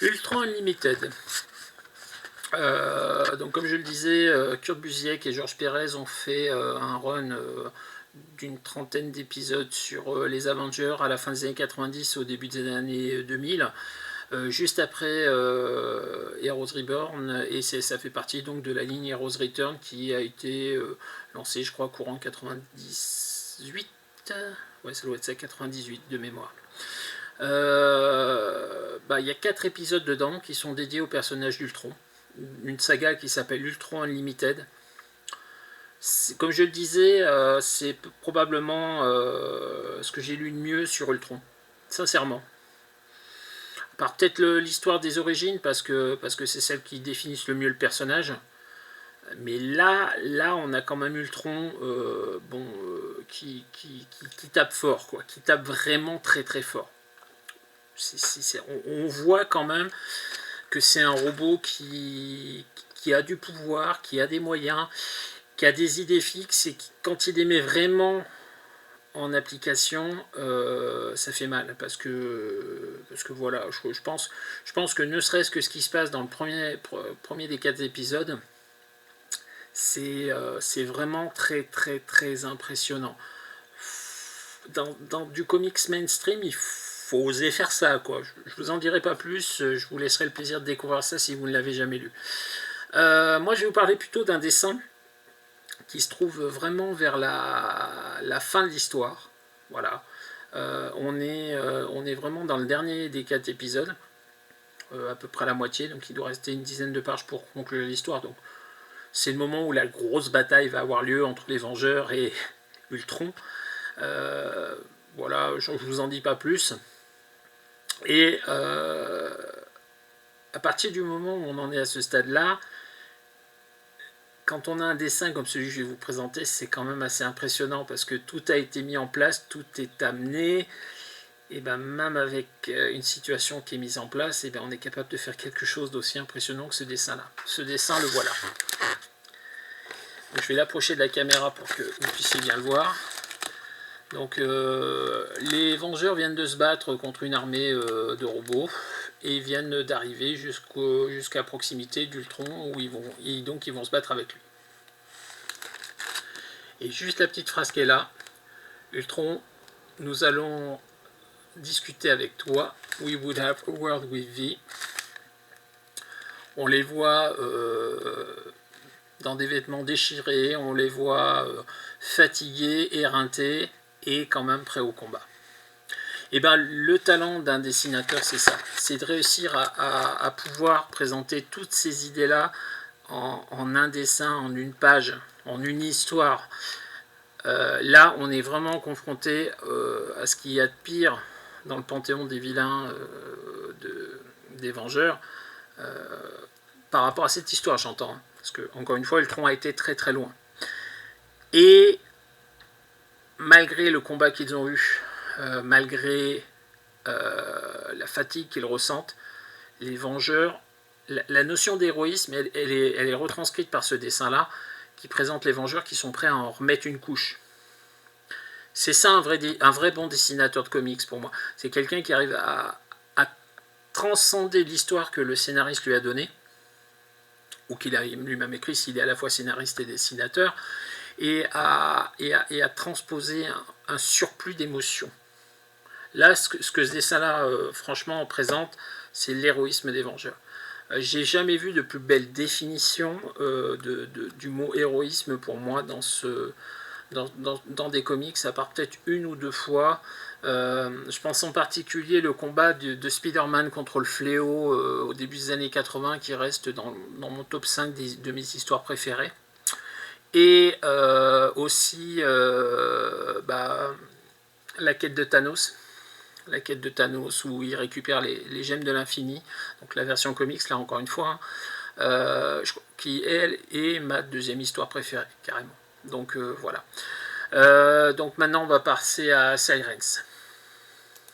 Ultron Unlimited. Donc comme je le disais, Kurt Busiek et George Pérez ont fait un run d'une trentaine d'épisodes sur les Avengers à la fin des années 90, au début des années 2000, juste après Heroes Reborn, et ça fait partie donc de la ligne Heroes Return qui a été lancée, je crois, courant 98. Ouais, ça doit être ça, 98 de mémoire. Il y a 4 épisodes dedans qui sont dédiés au personnage d'Ultron. Une saga qui s'appelle Ultron Unlimited. Comme je le disais, c'est probablement ce que j'ai lu de mieux sur Ultron, sincèrement. À part peut-être l'histoire des origines, parce que c'est celle qui définissent le mieux le personnage. Mais là on a quand même Ultron qui tape fort, quoi, qui tape vraiment très très fort. On voit quand même que c'est un robot qui a du pouvoir, qui a des moyens, qui a des idées fixes, et qui, quand il les met vraiment en application, ça fait mal, parce que voilà, je pense que ne serait-ce que ce qui se passe dans le premier des 4 épisodes, c'est vraiment très très très impressionnant. Dans du comics mainstream, il faut oser faire ça, quoi. Je vous en dirai pas plus, je vous laisserai le plaisir de découvrir ça si vous ne l'avez jamais lu. Moi je vais vous parler plutôt d'un dessin qui se trouve vraiment vers la fin de l'histoire. Voilà. On est vraiment dans le dernier des 4 épisodes, à peu près la moitié, donc il doit rester une dizaine de pages pour conclure l'histoire. Donc c'est le moment où la grosse bataille va avoir lieu entre les Vengeurs et Ultron. Voilà, je ne vous en dis pas plus. Et à partir du moment où on en est à ce stade-là, quand on a un dessin comme celui que je vais vous présenter, c'est quand même assez impressionnant, parce que tout a été mis en place, tout est amené, et ben même avec une situation qui est mise en place, et ben on est capable de faire quelque chose d'aussi impressionnant que ce dessin-là. Ce dessin, le voilà. Donc, je vais l'approcher de la caméra pour que vous puissiez bien le voir. Donc les Vengeurs viennent de se battre contre une armée de robots, et viennent d'arriver jusqu'à proximité d'Ultron, où ils vont se battre avec lui. Et juste la petite phrase qui est là: Ultron, nous allons discuter avec toi. We would have a word with thee. On les voit dans des vêtements déchirés, on les voit fatigués, éreintés, et quand même prêts au combat. Et ben, le talent d'un dessinateur, c'est ça, c'est de réussir à pouvoir présenter toutes ces idées-là en un dessin, en une page, en une histoire. Là, on est vraiment confronté à ce qu'il y a de pire dans le panthéon des vilains des Vengeurs, par rapport à cette histoire, j'entends, hein, parce que, encore une fois, Ultron a été très très loin. Et malgré le combat qu'ils ont eu, malgré la fatigue qu'ils ressentent, les Vengeurs, la notion d'héroïsme, elle est retranscrite par ce dessin-là, qui présente les Vengeurs qui sont prêts à en remettre une couche. C'est ça un vrai bon dessinateur de comics pour moi. C'est quelqu'un qui arrive à transcender l'histoire que le scénariste lui a donnée, ou qu'il a lui-même écrit s'il est à la fois scénariste et dessinateur, et à transposer un surplus d'émotions. Là, ce que ce dessin-là, franchement, présente, c'est l'héroïsme des Vengeurs. J'ai jamais vu de plus belle définition du mot héroïsme pour moi dans des comics, à part peut-être une ou deux fois. Je pense en particulier le combat de Spider-Man contre le Fléau au début des années 80, qui reste dans mon top 5 de mes histoires préférées. Et aussi la quête de Thanos. La quête de Thanos, où il récupère les gemmes de l'infini, donc la version comics, là encore une fois, qui elle est ma deuxième histoire préférée, carrément. Donc voilà. Donc maintenant on va passer à Sirens.